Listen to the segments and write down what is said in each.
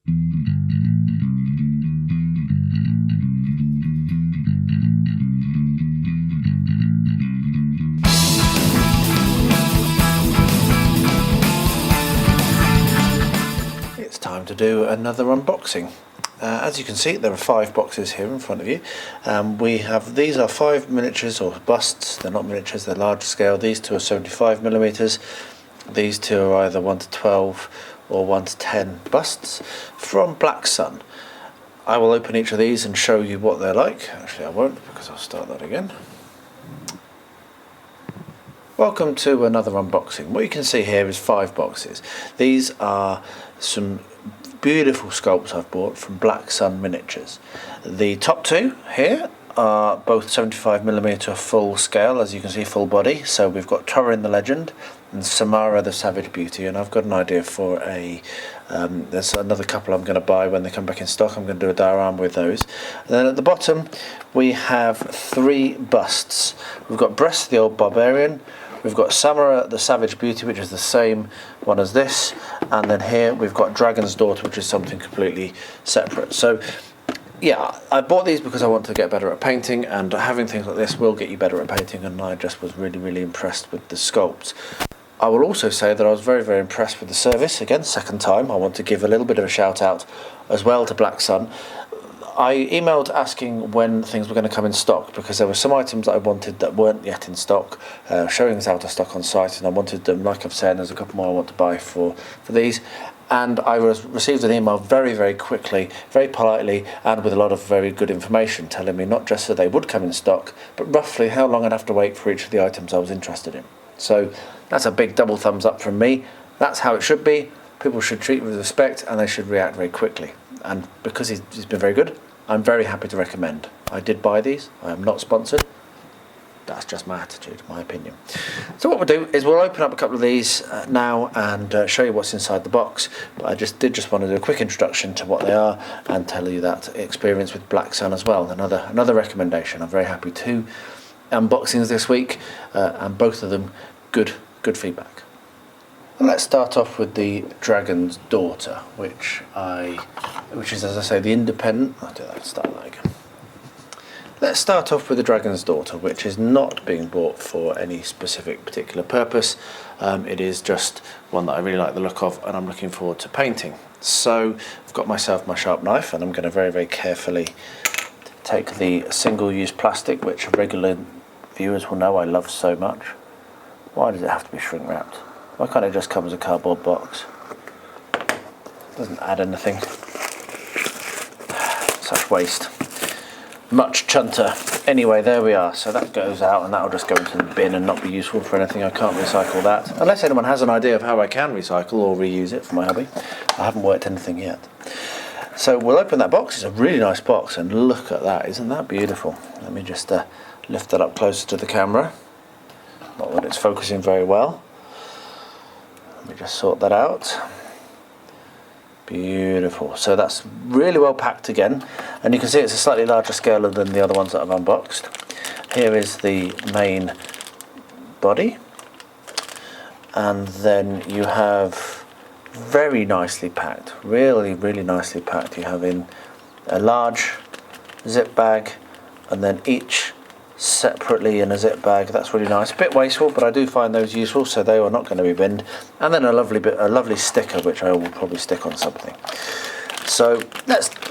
It's time to do another unboxing. As you can see, there are 5 boxes here in front of you. These are 5 miniatures or busts. They're not miniatures, they're large scale. These 2 are 75mm. These 2 are either 1:12 or 1:10 busts from Black Sun. I will open each of these and show you what they're like. Actually, I won't, because I'll start that again. Welcome to another unboxing. What you can see here is 5 boxes. These are some beautiful sculpts I've bought from Black Sun Miniatures. The top 2 here are both 75mm full scale, as you can see, full body. So we've got Torin the Legend and Samara the Savage Beauty, and I've got an idea for there's another couple I'm going to buy when they come back in stock. I'm going to do a diorama with those. And then at the bottom we have 3 busts. We've got Brest the Old Barbarian, we've got Samara the Savage Beauty, which is the same one as this, and then here we've got Dragon's Daughter, which is something completely separate. So yeah, I bought these because I want to get better at painting, and having things like this will get you better at painting, and I just was really impressed with the sculpts. I will also say that I was very impressed with the service. Again, second time. I want to give a little bit of a shout out as well to Black Sun. I emailed asking when things were going to come in stock, because there were some items that I wanted that weren't yet in stock, showing us out of stock on site, and I wanted them, like I've said, there's a couple more I want to buy for these. And I received an email very quickly, very politely, and with a lot of very good information, telling me not just that they would come in stock, but roughly how long I'd have to wait for each of the items I was interested in. So that's a big double thumbs up from me. That's how it should be. People should treat with respect, and they should react very quickly. And because he's been very good, I'm very happy to recommend. I did buy these. I am not sponsored. That's just my attitude, my opinion. So what we'll do is we'll open up a couple of these now and show you what's inside the box. But I did want to do a quick introduction to what they are and tell you that experience with Black Sun as well. Another recommendation. I'm very happy to unboxings this week, and both of them good feedback. And let's start off with the Dragon's Daughter, which is, as I say, the independent. I'll do that. Start that again. Let's start off with the Dragon's Daughter, which is not being bought for any specific particular purpose. It is just one that I really like the look of, and I'm looking forward to painting. So I've got myself my sharp knife, and I'm going to very carefully take the single-use plastic, which regular viewers will know I love so much. Why does it have to be shrink wrapped? Why can't it just come as a cardboard box? Doesn't add anything. Such waste. Much chunter. Anyway, there we are. So that goes out, and that'll just go into the bin and not be useful for anything. I can't recycle that. Unless anyone has an idea of how I can recycle or reuse it for my hobby. I haven't worked anything yet. So we'll open that box. It's a really nice box, and look at that. Isn't that beautiful? Let me just lift that up closer to the camera. Not that it's focusing very well. Let me just sort that out. Beautiful. So that's really well packed again, and you can see it's a slightly larger scale than the other ones that I've unboxed. Here is the main body, and then you have very nicely packed, really nicely packed. You have in a large zip bag, and then each separately in a zip bag. That's really nice. A bit wasteful, but I do find those useful, so they are not going to be binned. And then a lovely sticker, which I will probably stick on something. So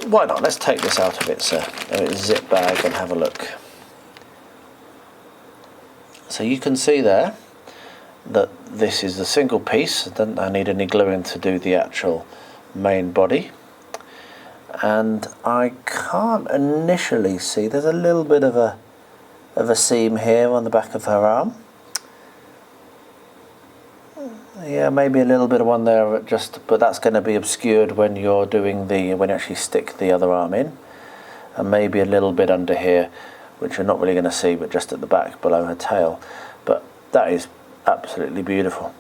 why not? Let's take this out of its zip bag and have a look. So you can see there that this is a single piece. I don't need any gluing to do the actual main body. And I can't initially see. There's a little bit of a seam here on the back of her arm. Yeah, maybe a little bit of one there, but that's going to be obscured when you're doing when you actually stick the other arm in, and maybe a little bit under here, which you're not really going to see, but just at the back below her tail. But that is absolutely beautiful.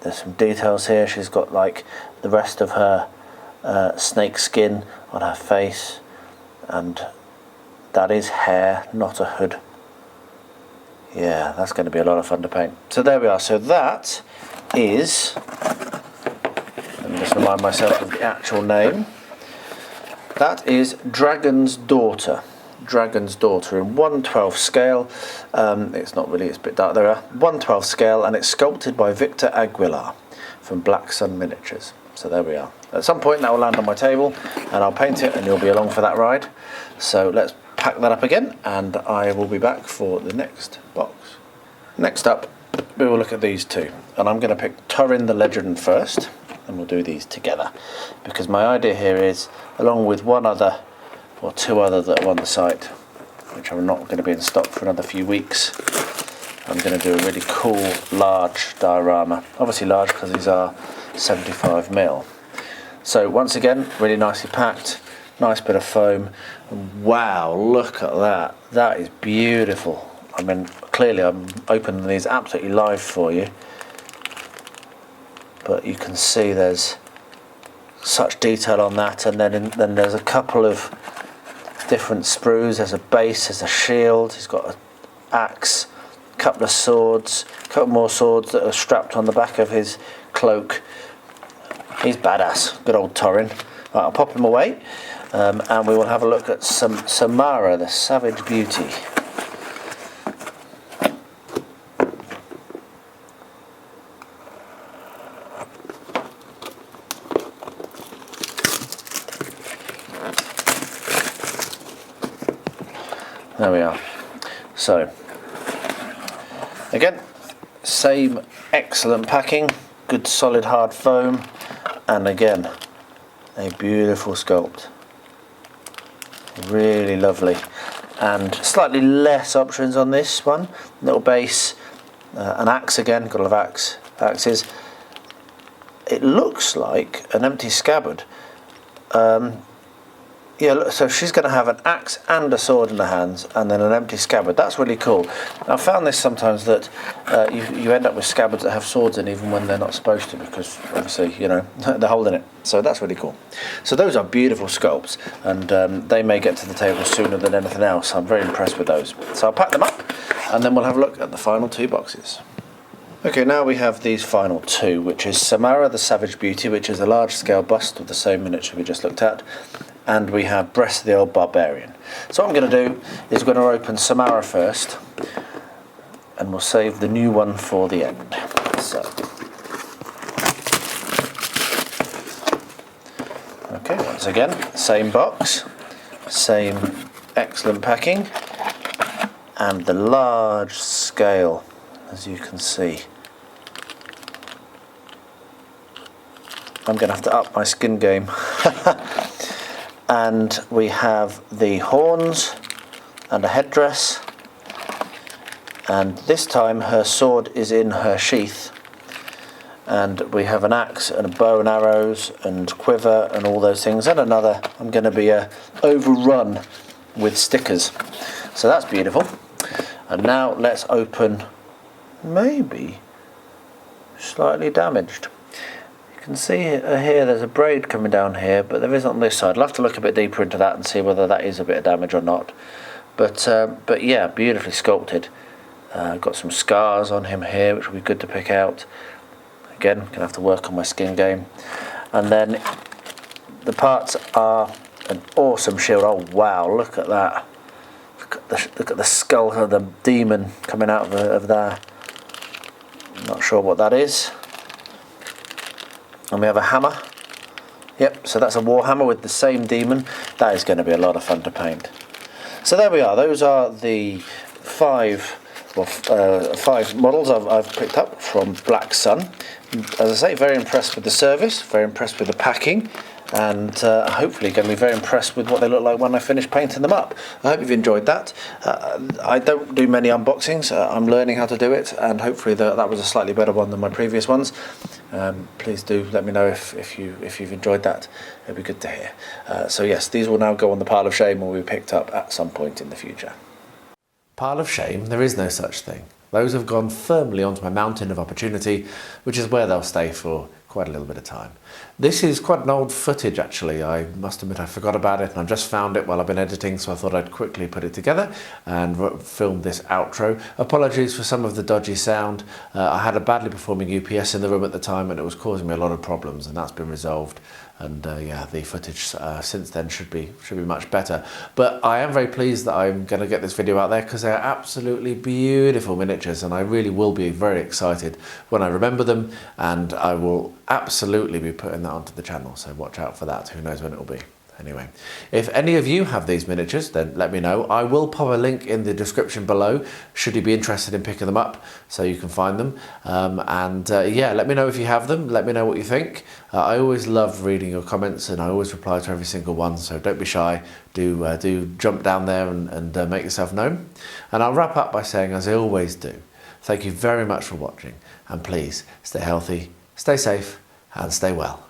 There's some details here. She's got like the rest of her snake skin on her face, and that is hair, not a hood. Yeah, that's going to be a lot of fun to paint. So there we are. So that is, let me just remind myself of the actual name. That is Dragon's Daughter. Dragon's Daughter in 1/12 scale. It's not really, it's a bit dark there. 1/12 scale, and it's sculpted by Victor Aguilar from Black Sun Miniatures. So there we are. At some point that will land on my table and I'll paint it and you'll be along for that ride. So let's pack that up again and I will be back for the next box. Next up we will look at these two, and I'm going to pick Turin the Legend first, and we'll do these together because my idea here is, along with one other or two others that are on the site which are not going to be in stock for another few weeks, I'm going to do a really cool large diorama. Obviously large because these are 75mm. So once again, really nicely packed, nice bit of foam. Wow, look at that. That is beautiful. I mean, clearly I'm opening these absolutely live for you, but you can see there's such detail on that, and then there's a couple of different sprues. There's a base, there's a shield, he's got an axe, a couple of swords, a couple more swords that are strapped on the back of his cloak. He's badass, good old Turin. Right, I'll pop him away, and we will have a look at some Samara, the Savage Beauty. There we are. So, again, same excellent packing, good solid hard foam, and again, a beautiful sculpt. Really lovely. And slightly less options on this one. Little base, an axe again, got a lot of axes. It looks like an empty scabbard. Yeah, look, so she's going to have an axe and a sword in her hands, and then an empty scabbard. That's really cool. I've found this sometimes that you end up with scabbards that have swords in even when they're not supposed to, because obviously, you know, they're holding it. So that's really cool. So those are beautiful sculpts, and they may get to the table sooner than anything else. I'm very impressed with those. So I'll pack them up, and then we'll have a look at the final two boxes. Okay, now we have these final two, which is Samara the Savage Beauty, which is a large scale bust of the same miniature we just looked at, and we have Breast of the Old Barbarian. So what I'm going to do is we're going to open Samara first, and we'll save the new one for the end. So, okay, once again, same box, same excellent packing, and the large scale, as you can see. I'm going to have to up my skin game. And we have the horns and a headdress, and this time her sword is in her sheath, and we have an axe and a bow and arrows and quiver and all those things, and another. I'm going to be overrun with stickers, so that's beautiful. And now let's open, maybe slightly damaged. You can see here there's a braid coming down here, but there isn't on this side. I'll have to look a bit deeper into that and see whether that is a bit of damage or not. But yeah, beautifully sculpted. Got some scars on him here, which will be good to pick out. Again, gonna have to work on my skin game. And then the parts are an awesome shield. Oh wow, look at that. Look at the skull of the demon coming out of there. I'm not sure what that is. And we have a hammer. Yep, so that's a Warhammer with the same demon. That is going to be a lot of fun to paint. So there we are. Those are the five models I've picked up from Black Sun. As I say, very impressed with the service, very impressed with the packing, and hopefully going to be very impressed with what they look like when I finish painting them up. I hope you've enjoyed that. I don't do many unboxings. I'm learning how to do it, and hopefully that was a slightly better one than my previous ones. Please do let me know if you've enjoyed that. It'd be good to hear. So yes, these will now go on the pile of shame and will be picked up at some point in the future. Pile of shame? There is no such thing. Those have gone firmly onto my mountain of opportunity, which is where they'll stay for quite a little bit of time. This is quite an old footage actually. I must admit I forgot about it and I just found it while I've been editing, so I thought I'd quickly put it together and film this outro. Apologies for some of the dodgy sound. I had a badly performing UPS in the room at the time and it was causing me a lot of problems, and that's been resolved. And yeah, the footage since then should be much better. But I am very pleased that I'm going to get this video out there because they're absolutely beautiful miniatures, and I really will be very excited when I remember them, and I will absolutely be putting that onto the channel, so watch out for that. Who knows when it will be. Anyway, if any of you have these miniatures, then let me know. I will pop a link in the description below should you be interested in picking them up, so you can find them. Yeah, let me know if you have them. Let me know what you think. I always love reading your comments and I always reply to every single one, so don't be shy. Do jump down there and make yourself known. And I'll wrap up by saying, as I always do, thank you very much for watching, and please stay healthy, stay safe and stay well.